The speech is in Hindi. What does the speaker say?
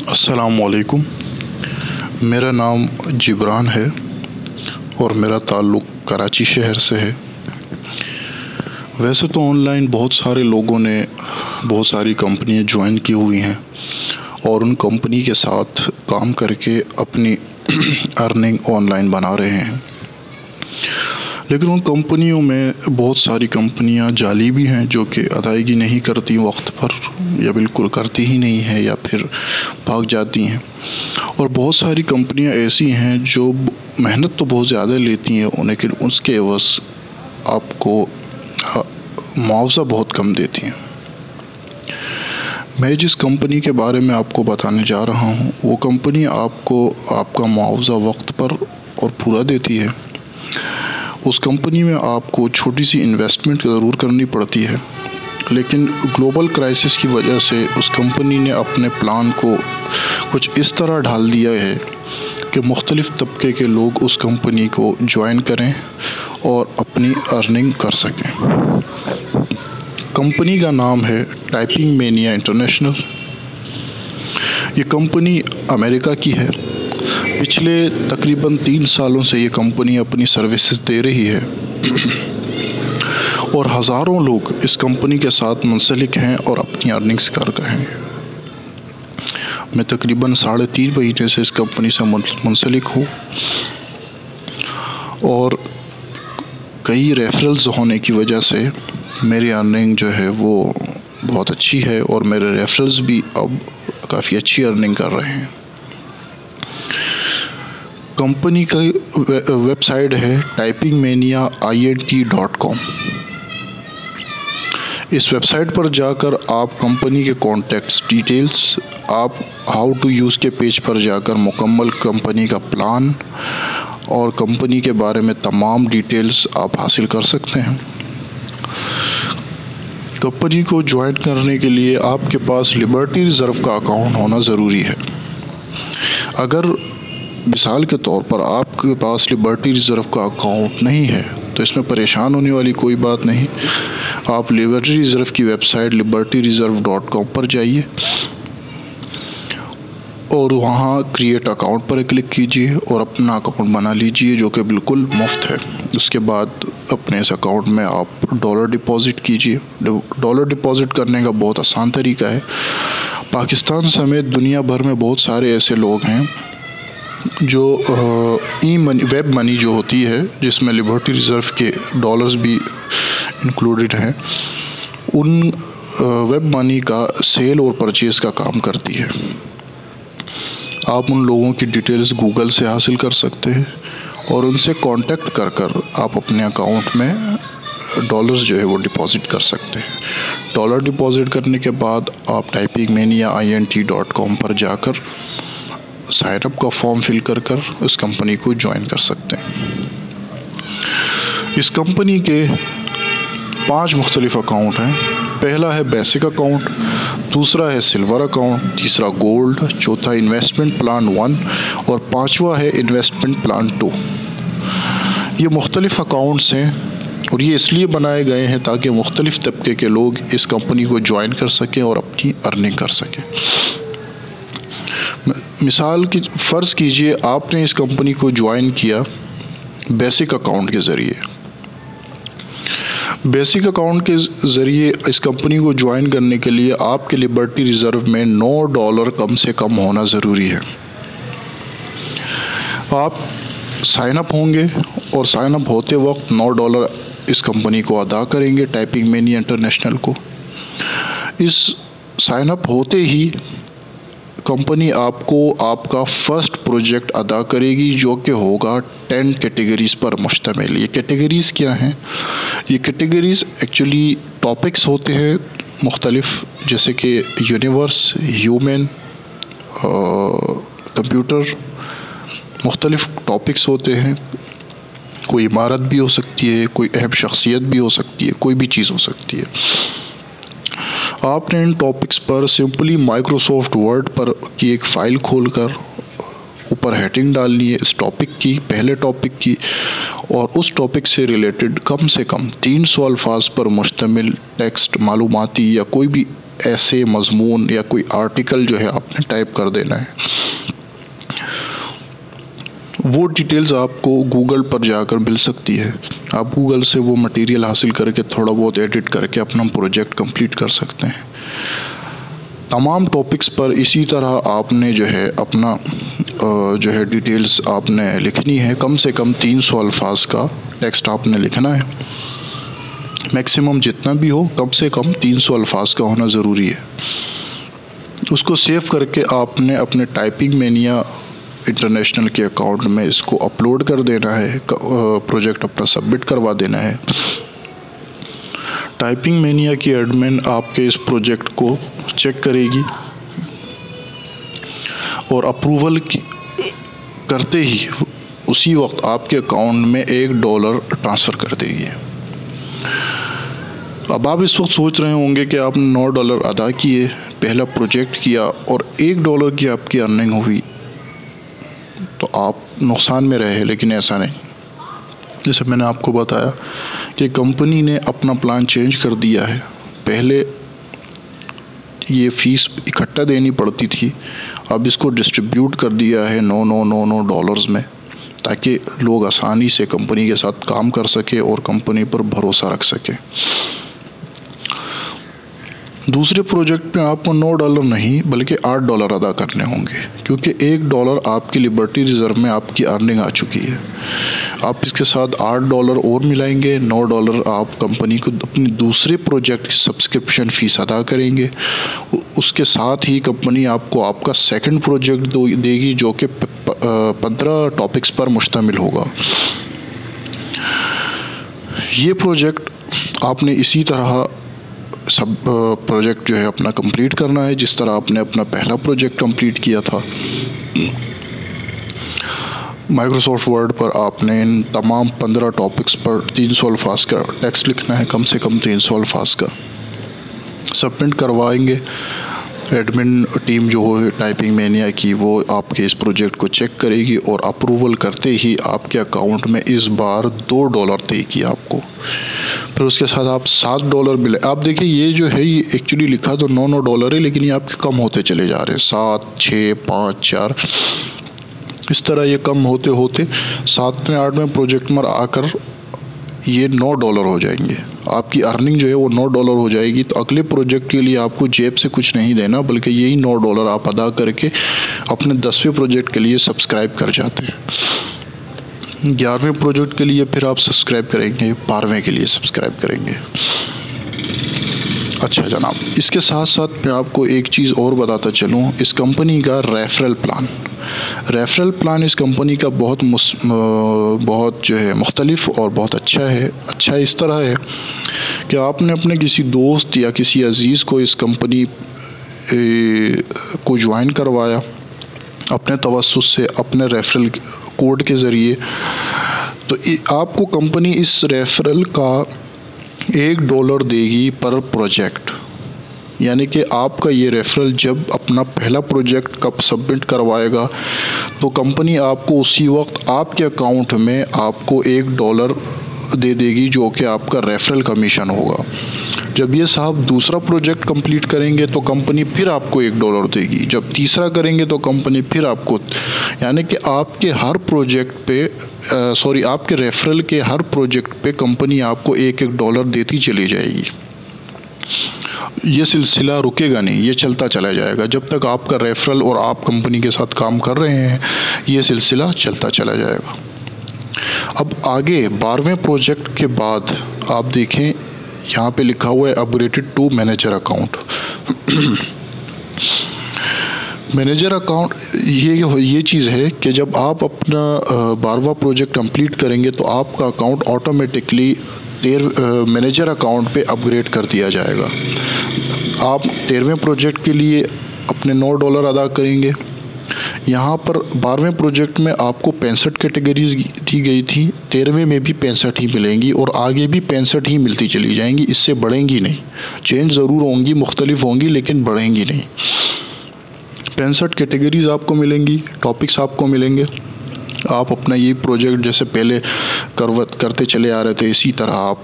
अस्सलामुअलैकुम। मेरा नाम जिब्रान है और मेरा ताल्लुक़ कराची शहर से है। वैसे तो ऑनलाइन बहुत सारे लोगों ने बहुत सारी कंपनियां ज्वाइन की हुई हैं और उन कंपनी के साथ काम करके अपनी अर्निंग ऑनलाइन बना रहे हैं, लेकिन उन कंपनियों में बहुत सारी कंपनियां जाली भी हैं जो कि अदायगी नहीं करती वक्त पर, या बिल्कुल करती ही नहीं है, या फिर भाग जाती हैं। और बहुत सारी कंपनियां ऐसी हैं जो मेहनत तो बहुत ज़्यादा लेती हैं, लेकिन उसके एवज़ आपको मुआवजा बहुत कम देती हैं। मैं जिस कंपनी के बारे में आपको बताने जा रहा हूँ वो कंपनी आपको आपका मुआवजा वक्त पर और पूरा देती है। उस कंपनी में आपको छोटी सी इन्वेस्टमेंट ज़रूर करनी पड़ती है, लेकिन ग्लोबल क्राइसिस की वजह से उस कंपनी ने अपने प्लान को कुछ इस तरह ढाल दिया है कि मुख्तलिफ़ तबके के लोग उस कंपनी को ज्वाइन करें और अपनी अर्निंग कर सकें। कंपनी का नाम है टाइपिंग मेनिया इंटरनेशनल। ये कंपनी अमेरिका की है। पिछले तकरीबन 3 सालों से ये कंपनी अपनी सर्विसेज दे रही है और हज़ारों लोग इस कंपनी के साथ मुंसलिक हैं और अपनी अर्निंग्स कर रहे हैं। मैं तकरीबन 3.5 महीने से इस कंपनी से मुंसलिक हूँ और कई रेफरल्स होने की वजह से मेरी अर्निंग जो है वो बहुत अच्छी है और मेरे रेफरल्स भी अब काफ़ी अच्छी अर्निंग कर रहे हैं। कंपनी का वेबसाइट है typingmania.int.com। इस वेबसाइट पर जाकर आप कंपनी के कॉन्टैक्ट्स डिटेल्स, आप हाउ टू यूज़ के पेज पर जाकर मुकम्मल कंपनी का प्लान और कंपनी के बारे में तमाम डिटेल्स आप हासिल कर सकते हैं। कंपनी को ज्वाइन करने के लिए आपके पास लिबर्टी रिज़र्व का अकाउंट होना ज़रूरी है। अगर मिसाल के तौर पर आपके पास लिबर्टी रिज़र्व का अकाउंट नहीं है तो इसमें परेशान होने वाली कोई बात नहीं। आप लिबर्टी रिज़र्व की वेबसाइट libertyreserve.com पर जाइए और वहाँ क्रिएट अकाउंट पर क्लिक कीजिए और अपना अकाउंट बना लीजिए, जो कि बिल्कुल मुफ्त है। उसके बाद अपने इस अकाउंट में आप डॉलर डिपॉज़िट कीजिए। डॉलर डिपॉज़िट करने का बहुत आसान तरीका है। पाकिस्तान समेत दुनिया भर में बहुत सारे ऐसे लोग हैं जो ई मनी, वेब मनी जो होती है, जिसमें लिबर्टी रिज़र्व के डॉलर्स भी इंक्लूडेड हैं, उन वेब मनी का सेल और परचेज़ का काम करती है। आप उन लोगों की डिटेल्स गूगल से हासिल कर सकते हैं और उनसे कांटेक्ट कर आप अपने अकाउंट में डॉलर्स जो है वो डिपॉज़िट कर सकते हैं। डॉलर डिपॉज़िट करने के बाद आप typingmania.int.com पर जाकर साइन अप का फॉर्म फिल कर उस कंपनी को ज्वाइन कर सकते हैं। इस कंपनी के 5 मुख्तलिफ अकाउंट हैं। पहला है बेसिक अकाउंट, दूसरा है सिल्वर अकाउंट, तीसरा गोल्ड, चौथा इन्वेस्टमेंट प्लान 1 और 5वां है इन्वेस्टमेंट प्लान 2। ये मुख्तलिफ अकाउंट्स हैं और ये इसलिए बनाए गए हैं ताकि मुख्तलिफ तबके के लोग इस कंपनी को ज्वाइन कर सकें और अपनी अर्निंग कर सकें। मिसाल की फ़र्ज़ कीजिए आपने इस कंपनी को ज्वाइन किया बेसिक अकाउंट के ज़रिए। बेसिक अकाउंट के ज़रिए इस कंपनी को ज्वाइन करने के लिए आपके लिबर्टी रिज़र्व में $9 कम से कम होना ज़रूरी है। आप साइन अप होंगे और साइन अप होते वक्त $9 इस कंपनी को अदा करेंगे, टाइपिंग मेनिया इंटरनेशनल को। इस साइन अप होते ही कंपनी आपको आपका फ़र्स्ट प्रोजेक्ट अदा करेगी, जो कि होगा 10 कैटेगरीज़ पर मुश्तमिल। ये कैटेगरीज़ क्या हैं? ये कैटेगरीज़ एक्चुअली टॉपिक्स होते हैं मुख्तलिफ़, जैसे कि यूनिवर्स, ह्यूमन, कंप्यूटर, मुख्तलिफ़ टॉपिक्स होते हैं। कोई इमारत भी हो सकती है, कोई अहम शख्सियत भी हो सकती है, कोई भी चीज़ हो सकती है। आपने इन टॉपिक्स पर सिंपली माइक्रोसॉफ्ट वर्ड पर की एक फ़ाइल खोलकर ऊपर हेडिंग डालनी है इस टॉपिक की, पहले टॉपिक की, और उस टॉपिक से रिलेटेड कम से कम 300 अल्फाज पर मुश्तमिल टेक्स्ट, मालूमाती या कोई भी ऐसे मजमून या कोई आर्टिकल जो है आपने टाइप कर देना है। वो डिटेल्स आपको गूगल पर जाकर मिल सकती है। आप गूगल से वो मटेरियल हासिल करके थोड़ा बहुत एडिट करके अपना प्रोजेक्ट कंप्लीट कर सकते हैं। तमाम टॉपिक्स पर इसी तरह आपने जो है अपना जो है डिटेल्स आपने लिखनी है। कम से कम 300 अल्फाज का टेक्स्ट आपने लिखना है। मैक्सिमम जितना भी हो, कम से कम 300 अल्फाज का होना ज़रूरी है। उसको सेव करके आपने अपने टाइपिंग मैनिया इंटरनेशनल के अकाउंट में इसको अपलोड कर देना है। प्रोजेक्ट अपना सबमिट करवा देना है। टाइपिंग मैनिया की एडमिन आपके इस प्रोजेक्ट को चेक करेगी और अप्रूवल करते ही उसी वक्त आपके अकाउंट में $1 ट्रांसफ़र कर देगी। अब आप इस वक्त सोच रहे होंगे कि आपने $9 अदा किए, पहला प्रोजेक्ट किया और $1 की आपकी अर्निंग हुई, तो आप नुकसान में रहे। लेकिन ऐसा नहीं। जैसे मैंने आपको बताया कि कंपनी ने अपना प्लान चेंज कर दिया है। पहले ये फ़ीस इकट्ठा देनी पड़ती थी, अब इसको डिस्ट्रीब्यूट कर दिया है $9 में, ताकि लोग आसानी से कंपनी के साथ काम कर सके और कंपनी पर भरोसा रख सके। दूसरे प्रोजेक्ट में आपको $9 नहीं बल्कि $8 अदा करने होंगे, क्योंकि $1 आपकी लिबर्टी रिज़र्व में आपकी अर्निंग आ चुकी है। आप इसके साथ $8 और मिलाएंगे, $9 आप कंपनी को अपनी दूसरे प्रोजेक्ट की सब्सक्रिप्शन फ़ीस अदा करेंगे। उसके साथ ही कंपनी आपको आपका सेकंड प्रोजेक्ट देगी, जो कि 15 टॉपिक्स पर मुश्तमिल होगा। ये प्रोजेक्ट आपने इसी तरह सब प्रोजेक्ट जो है अपना कंप्लीट करना है, जिस तरह आपने अपना पहला प्रोजेक्ट कंप्लीट किया था। माइक्रोसॉफ्ट वर्ड पर आपने इन तमाम 15 टॉपिक्स पर 300 अल्फाज का टेक्स्ट लिखना है, कम से कम 300 अल्फाज का। सबमिट करवाएंगे। एडमिन टीम जो है टाइपिंग मैनिया की, वो आपके इस प्रोजेक्ट को चेक करेगी और अप्रूवल करते ही आपके अकाउंट में इस बार $2 देगी आपको। फिर उसके साथ आप $7 मिले। आप देखिए, ये जो है ये एक्चुअली लिखा तो $9 है, लेकिन ये आपके कम होते चले जा रहे हैं। 7, 6, 5, 4 इस तरह ये कम होते होते 7वें 8वें प्रोजेक्ट में आकर ये $9 हो जाएंगे। आपकी अर्निंग जो है वो $9 हो जाएगी। तो अगले प्रोजेक्ट के लिए आपको जेब से कुछ नहीं देना, बल्कि यही $9 आप अदा करके अपने 10वें प्रोजेक्ट के लिए सब्सक्राइब कर जाते हैं। 11वें प्रोजेक्ट के लिए फिर आप सब्सक्राइब करेंगे, 12वें के लिए सब्सक्राइब करेंगे। अच्छा जनाब, इसके साथ साथ मैं आपको एक चीज़ और बताता चलूँ। इस कंपनी का रेफरल प्लान इस कंपनी का बहुत जो है मुख्तलिफ और बहुत अच्छा है। अच्छा इस तरह है कि आपने अपने किसी दोस्त या किसी अजीज़ को इस कंपनी को ज्वाइन करवाया अपने तवस्सुत से, अपने रेफरल कोड के ज़रिए, तो आपको कंपनी इस रेफरल का $1 देगी पर प्रोजेक्ट। यानी कि आपका ये रेफरल जब अपना पहला प्रोजेक्ट कब सबमिट करवाएगा, तो कंपनी आपको उसी वक्त आपके अकाउंट में आपको $1 दे देगी, जो कि आपका रेफरल कमीशन होगा। जब ये साहब दूसरा प्रोजेक्ट कंप्लीट करेंगे तो कंपनी फिर आपको $1 देगी। जब तीसरा करेंगे तो कंपनी फिर आपको, यानी कि आपके हर प्रोजेक्ट पे आपके रेफरल के हर प्रोजेक्ट पे कंपनी आपको $1 देती चली जाएगी। ये सिलसिला रुकेगा नहीं, ये चलता चला जाएगा। जब तक आपका रेफरल और आप कंपनी के साथ काम कर रहे हैं, ये सिलसिला चलता चला जाएगा। अब आगे 12वें प्रोजेक्ट के बाद आप देखें, यहाँ पे लिखा हुआ है upgraded to manager account. Manager account ये चीज़ है कि जब आप अपना 12वां प्रोजेक्ट कंप्लीट करेंगे तो आपका अकाउंट ऑटोमेटिकली मैनेजर अकाउंट पे अपग्रेड कर दिया जाएगा। आप 13वें प्रोजेक्ट के लिए अपने $9 अदा करेंगे। यहाँ पर 12वें प्रोजेक्ट में आपको 65 कैटेगरीज दी गई थी, 13वें में भी 65 ही मिलेंगी और आगे भी 65 ही मिलती चली जाएंगी, इससे बढ़ेंगी नहीं। चेंज ज़रूर होंगी, मुख्तलिफ होंगी, लेकिन बढ़ेंगी नहीं। 65 कैटेगरीज आपको मिलेंगी, टॉपिक्स आपको मिलेंगे। आप अपना ये प्रोजेक्ट जैसे पहले करते चले आ रहे थे, इसी तरह आप